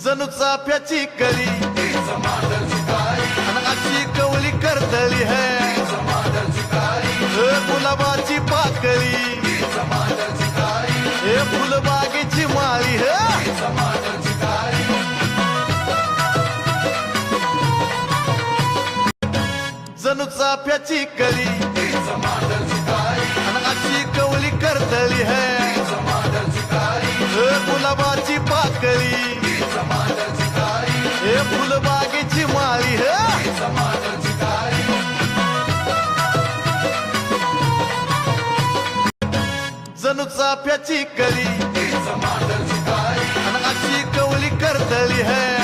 जणू चाफ्याची कली आणि अशी कवली करतली है गुलाबाची पाकळी हे फुलबागेची माळी है जणू चाफ्याची कली आणि अशी कवली करतली है गुलाबाची पाकळी हे फुलबागेची माळी है जणू चाफ्याची कली आणि अशी कवली करतली है